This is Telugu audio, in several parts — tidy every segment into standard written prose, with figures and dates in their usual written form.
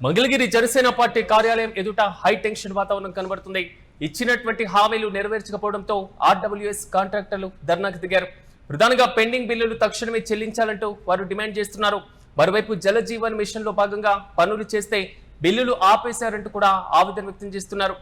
మంగళగిరి జనసేన పార్టీ కార్యాలయం ఎదుట హై టెన్షన్ వాతావరణం కనబడుతుంది. ఇచ్చినటువంటి హామీలు నెరవేర్చకపోవడంతో ఆర్డబ్ల్యూఎస్ కాంట్రాక్టర్లు ధర్నాకు దిగారు. ప్రధానంగా పెండింగ్ బిల్లులు తక్షణమే చెల్లించాలంటూ వారు డిమాండ్ చేస్తున్నారు. మరోవైపు జల జీవన్ మిషన్ లో భాగంగా పనులు చేస్తే బిల్లులు ఆపేశారంటూ కూడా ఆవేదన వ్యక్తం చేస్తున్నారు.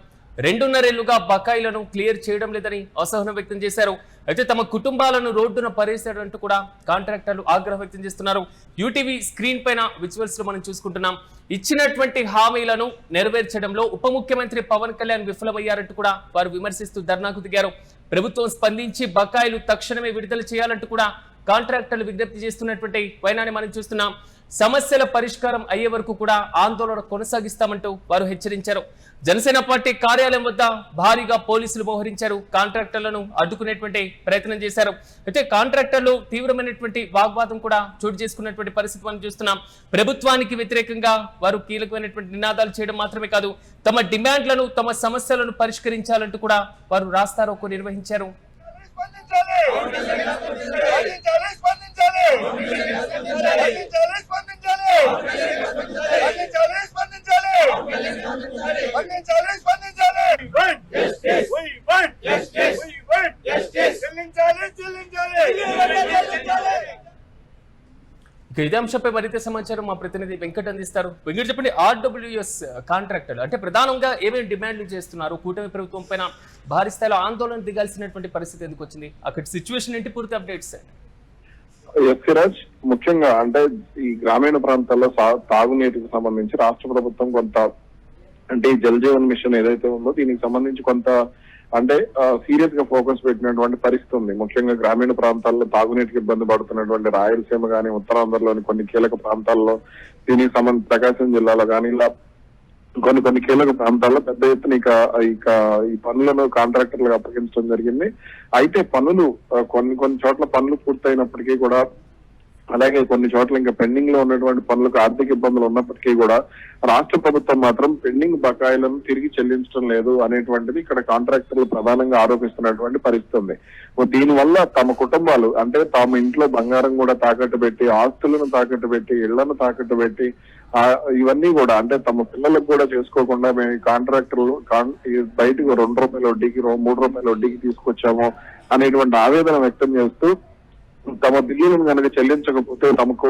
2.5 ఏళ్లుగా బకాయిలను క్లియర్ చేయడం లేదని అసహనం వ్యక్తం చేశారు. అయితే తమ కుటుంబాలను రోడ్డున పరేశారంటూ కూడా కాంట్రాక్టర్లు ఆగ్రహం వ్యక్తం చేస్తున్నారు. యూటీవీ స్క్రీన్ పైన విజువల్స్ లో మనం చూసుకుంటున్నాం. ఇచ్చినటువంటి హామీలను నెరవేర్చడంలో ఉప ముఖ్యమంత్రి పవన్ కళ్యాణ్ విఫలమయ్యారంటూ కూడా వారు విమర్శిస్తూ ధర్నాకు దిగారు. ప్రభుత్వం స్పందించి బకాయిలు తక్షణమే విడుదల చేయాలంటూ కూడా కాంట్రాక్టర్లు విజ్ఞప్తి చేస్తున్నటువంటి వైనాన్ని మనం చూస్తున్నాం. సమస్యల పరిష్కారం అయ్యే వరకు కూడా ఆందోళన కొనసాగిస్తామంటూ వారు హెచ్చరించారు. జనసేన పార్టీ కార్యాలయం వద్ద భారీగా పోలీసులు మోహరించారు. కాంట్రాక్టర్లను అడ్డుకునేటువంటి ప్రయత్నం చేశారు. అయితే కాంట్రాక్టర్లు తీవ్రమైనటువంటి వాగ్వాదం కూడా చోటు చేసుకున్నటువంటి పరిస్థితి మనం చూస్తున్నాం. ప్రభుత్వానికి వ్యతిరేకంగా వారు కీలకమైనటువంటి నినాదాలు చేయడం మాత్రమే కాదు, తమ డిమాండ్లను తమ సమస్యలను పరిష్కరించాలంటూ కూడా వారు రాస్తారోకో నిర్వహించారు. ఇదే అంశంపై మరింత సమాచారం మా ప్రతినిధి వెంకట్ అందిస్తారు. వెంకట్ చెప్పండి, ఆర్డబ్ల్యూఎస్ కాంట్రాక్టర్లు అంటే ప్రధానంగా ఏమేమి డిమాండ్లు చేస్తున్నారు? కూటమి ప్రభుత్వం పైన భారీ స్థాయిలో ఆందోళన దిగాల్సినటువంటి పరిస్థితి ఎందుకు వచ్చింది? అక్కడ సిచ్యువేషన్ ఏంటి? పూర్తి అప్డేట్స్. సిరాజ్, ముఖ్యంగా అంటే ఈ గ్రామీణ ప్రాంతాల్లో తాగునీటికి సంబంధించి రాష్ట్ర ప్రభుత్వం కొంత అంటే ఈ జల్ జీవన్ మిషన్ ఏదైతే ఉందో దీనికి సంబంధించి కొంత అంటే సీరియస్ గా ఫోకస్ పెట్టినటువంటి పరిస్థితి ఉంది. ముఖ్యంగా గ్రామీణ ప్రాంతాల్లో తాగునీటికి ఇబ్బంది పడుతున్నటువంటి రాయలసీమ కానీ ఉత్తరాంధ్రలోని కొన్ని కీలక ప్రాంతాల్లో దీనికి సంబంధించి ప్రకాశం జిల్లాలో కానీ ఇలా కొన్ని కీలక ప్రాంతాల్లో పెద్ద ఎత్తున ఇక ఈ పనులను కాంట్రాక్టర్లకు అప్పగించడం జరిగింది. అయితే పనులు కొన్ని చోట్ల పనులు పూర్తయినప్పటికీ కూడా, అలాగే కొన్ని చోట్ల ఇంకా పెండింగ్ లో ఉన్నటువంటి పనులకు ఆర్థిక ఇబ్బందులు ఉన్నప్పటికీ కూడా రాష్ట్ర ప్రభుత్వం మాత్రం పెండింగ్ బకాయిలను తిరిగి చెల్లించడం లేదు అనేటువంటిది ఇక్కడ కాంట్రాక్టర్లు ప్రధానంగా ఆరోపిస్తున్నటువంటి పరిస్థితి ఉంది. దీనివల్ల తమ కుటుంబాలు అంటే తమ ఇంట్లో బంగారం కూడా తాకట్టు పెట్టి, ఆస్తులను తాకట్టు పెట్టి, ఇళ్లను తాకట్టు పెట్టి ఇవన్నీ కూడా అంటే తమ పిల్లలకు కూడా చేసుకోకుండా మేము కాంట్రాక్టర్లు బయటకు ₹2 వడ్డీకి ₹3 వడ్డీకి తీసుకొచ్చాము అనేటువంటి ఆవేదన వ్యక్తం చేస్తూ తమ బిల్లులను కనుక చెల్లించకపోతే తమకు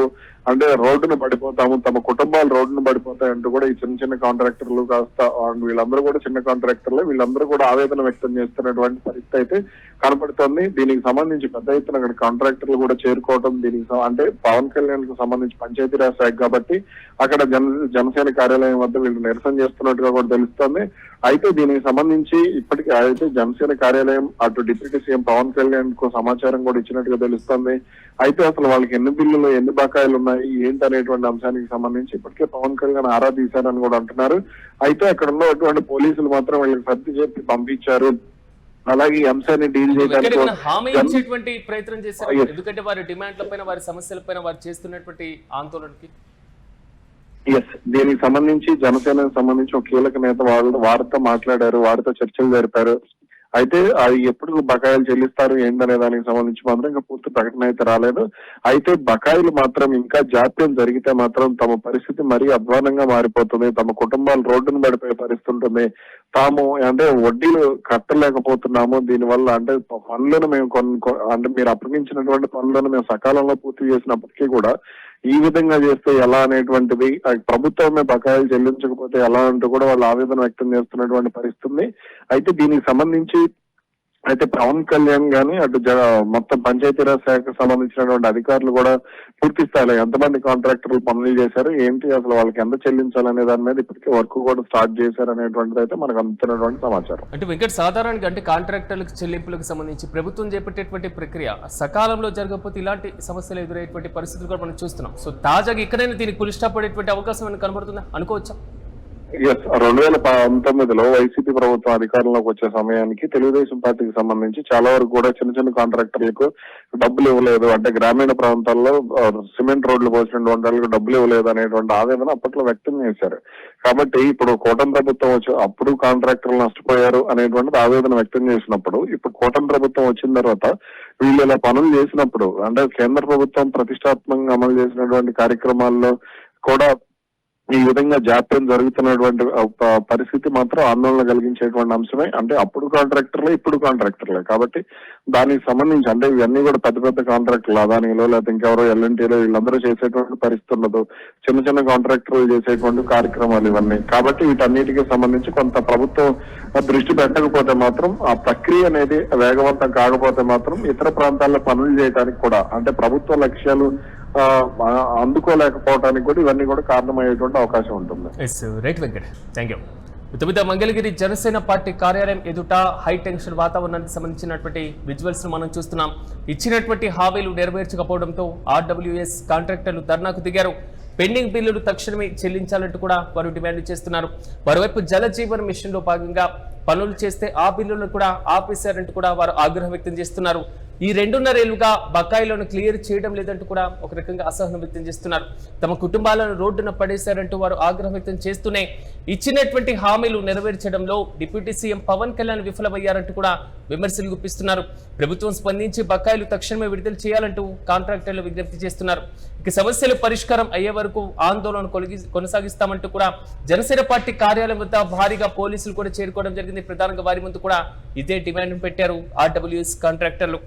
అంటే రోడ్డును పడిపోతాము, తమ కుటుంబాలు రోడ్డును పడిపోతాయంటూ కూడా ఈ చిన్న కాంట్రాక్టర్లు కాస్త వీళ్ళందరూ కూడా చిన్న కాంట్రాక్టర్లు వీళ్ళందరూ కూడా ఆవేదన వ్యక్తం చేస్తున్నటువంటి పరిస్థితి అయితే కనపడుతోంది. దీనికి సంబంధించి పెద్ద ఎత్తున అక్కడ కాంట్రాక్టర్లు కూడా చేరుకోవడం, దీనికి అంటే పవన్ కళ్యాణ్ కు సంబంధించి పంచాయతీరాజ్ శాఖ కాబట్టి అక్కడ జనసేన కార్యాలయం వద్ద వీళ్ళు నిరసన చేస్తున్నట్టుగా కూడా తెలుస్తోంది. అయితే దీనికి సంబంధించి ఇప్పటికీ అయితే జనసేన కార్యాలయం అటు డిప్యూటీ సీఎం పవన్ కళ్యాణ్ కు సమాచారం కూడా ఇచ్చినట్టుగా తెలుస్తోంది. అయితే అసలు వాళ్ళకి ఎన్ని బిల్లులు ఎన్ని బకాయిలు ఉన్నాయి ఏంటి అనేటువంటి అంశానికి సంబంధించి ఇప్పటికే పవన్ కళ్యాణ్ ఆరా తీశారని కూడా అంటున్నారు. అయితే అక్కడ ఉన్నటువంటి పోలీసులు మాత్రం వీళ్ళకి సర్ది చెప్పి పంపించారు. అలాగే ఈ అంశాన్ని డీల్ చేయడానికి హామీ ఇచ్చేటువంటి ప్రయత్నం చేశారు. ఎందుకంటే వారి డిమాండ్ల పైన, వారి సమస్యల పైన వారు చేస్తున్నటువంటి ఆందోళనకి దీనికి సంబంధించి జనసేనకు సంబంధించి ఒక కీలక నేత వారితో మాట్లాడారు, వారితో చర్చలు జరిపారు. అయితే అది ఎప్పుడు బకాయిలు చెల్లిస్తారు ఏంటనే దానికి సంబంధించి మాత్రం ఇంకా పూర్తి ప్రకటన అయితే రాలేదు. అయితే బకాయిలు మాత్రం ఇంకా జాప్యం జరిగితే మాత్రం తమ పరిస్థితి మరీ అధ్వానంగా మారిపోతుంది, తమ కుటుంబాలు రోడ్డును పడిపోయే పరిస్థితి ఉంటుంది, తాము అంటే వడ్డీలు కట్టలేకపోతున్నాము, దీనివల్ల అంటే పనులను మేము అంటే మీరు అప్పగించినటువంటి పనులను మేము సకాలంలో పూర్తి చేసినప్పటికీ కూడా ఈ విధంగా చేస్తే ఎలా అనేటువంటిది, ప్రభుత్వమే బకాయిలు చెల్లించకపోతే ఎలా అంటూ కూడా వాళ్ళు ఆవేదన వ్యక్తం చేస్తున్నటువంటి పరిస్థితి. అయితే దీనికి సంబంధించి అయితే పవన్ కళ్యాణ్ గాని అటు మొత్తం పంచాయతీరాజ్ శాఖకు సంబంధించినటువంటి అధికారులు కూడా పూర్తి స్థాయిలో ఎంతమంది కాంట్రాక్టర్లు పనులు చేశారు ఏంటి, అసలు వాళ్ళకి ఎంత చెల్లించాలనే దాని మీద ఇప్పటికే వర్క్ కూడా స్టార్ట్ చేశారు అనేటువంటిది అయితే మనకు అందుతున్నటువంటి సమాచారం. అంటే వెంకట్, సాధారణంగా అంటే కాంట్రాక్టర్లకు చెల్లింపులకు సంబంధించి ప్రభుత్వం చేపట్టేటువంటి ప్రక్రియ సకాలంలో జరగకపోతే ఇలాంటి సమస్యలు ఎదురయ్యేటువంటి పరిస్థితులు కూడా మనం చూస్తున్నాం. సో తాజాగా ఇక్కడైనా దీనికి పులి స్టాప్ పడేటువంటి అవకాశం ఏమైనా కనబడుతుందా అనుకోవచ్చా? 2019లో వైసీపీ ప్రభుత్వం అధికారంలోకి వచ్చే సమయానికి తెలుగుదేశం పార్టీకి సంబంధించి చాలా వరకు కూడా చిన్న కాంట్రాక్టర్లకు డబ్బులు ఇవ్వలేదు, అంటే గ్రామీణ ప్రాంతాల్లో సిమెంట్ రోడ్లు పోసినటువంటి వాళ్ళకి డబ్బులు ఇవ్వలేదు అనేటువంటి ఆవేదన అప్పట్లో వ్యక్తం చేశారు. కాబట్టి ఇప్పుడు కూటమి ప్రభుత్వం వచ్చి అప్పుడు కాంట్రాక్టర్లు నష్టపోయారు అనేటువంటిది ఆవేదన వ్యక్తం చేసినప్పుడు, ఇప్పుడు కూటమి ప్రభుత్వం వచ్చిన తర్వాత వీళ్ళు ఇలా పనులు చేసినప్పుడు అంటే కేంద్ర ప్రభుత్వం ప్రతిష్టాత్మకంగా అమలు చేసినటువంటి కార్యక్రమాల్లో కూడా ఈ విధంగా జాప్యం జరుగుతున్నటువంటి పరిస్థితి మాత్రం ఆందోళన కలిగించేటువంటి అంశమే. అంటే అప్పుడు కాంట్రాక్టర్లే ఇప్పుడు కాంట్రాక్టర్లే కాబట్టి దానికి సంబంధించి అంటే ఇవన్నీ కూడా పెద్ద పెద్ద కాంట్రాక్టర్లు అదానిలో లేకపోతే ఇంకెవరో ఎల్ఎన్టీలో వీళ్ళందరూ చేసేటువంటి పరిస్థితి ఉండదు. చిన్న చిన్న కాంట్రాక్టర్లు చేసేటువంటి కార్యక్రమాలు ఇవన్నీ. కాబట్టి వీటన్నిటికీ సంబంధించి కొంత ప్రభుత్వం దృష్టి పెట్టకపోతే మాత్రం ఆ ప్రక్రియ అనేది వేగవంతం కాకపోతే మాత్రం ఇతర ప్రాంతాల్లో పనులు చేయడానికి కూడా అంటే ప్రభుత్వ లక్ష్యాలు అందుకోలేకపోవడానికి కూడా ఇవన్నీ కూడా కారణమయ్యేటువంటి అవకాశం ఉంటుంది. Right Venkat, thank you. ఉత్తమిత మంగళగిరి జనసేన పార్టీ కార్యాలయం ఎదుట హై టెన్షన్ వాతావరణానికి సంబంధించినటువంటి విజువల్స్ ను మనం చూస్తున్నాం. ఇచ్చినటువంటి హామీలు నెరవేర్చకపోవడంతో ఆర్డబ్ల్యూఎస్ కాంట్రాక్టర్లు ధర్నాకు దిగారు. పెండింగ్ బిల్లులు తక్షణమే చెల్లించాలంటూ కూడా వారు డిమాండ్ చేస్తున్నారు. మరోవైపు జల జీవన్ మిషన్ లో భాగంగా పనులు చేస్తే ఆ బిల్లులను కూడా ఆపేశారంటూ కూడా వారు ఆగ్రహం వ్యక్తం చేస్తున్నారు. ఈ 2.5 ఏళ్లుగా బకాయిలను క్లియర్ చేయడం లేదంటూ కూడా ఒక రకంగా అసహనం వ్యక్తం చేస్తున్నారు. తమ కుటుంబాలను రోడ్డున పడేశారంటూ వారు ఆగ్రహం వ్యక్తం చేస్తూనే ఇచ్చినటువంటి హామీలు నెరవేర్చడంలో డిప్యూటీ సీఎం పవన్ కళ్యాణ్ విఫలమయ్యారంటూ కూడా విమర్శలు గుప్పిస్తున్నారు. ప్రభుత్వం స్పందించి బకాయిలు తక్షణమే విడుదల చేయాలంటూ కాంట్రాక్టర్లు విజ్ఞప్తి చేస్తున్నారు. ఇక సమస్యలు పరిష్కారం అయ్యే వరకు ఆందోళన కొనసాగిస్తామంటూ కూడా జనసేన పార్టీ కార్యాలయం వద్ద భారీగా పోలీసులు కూడా చేరుకోవడం జరిగింది. ప్రధానంగా వారి ముందు కూడా ఇదే డిమాండ్ పెట్టారు ఆర్డబ్ల్యూఎస్ కాంట్రాక్టర్లు.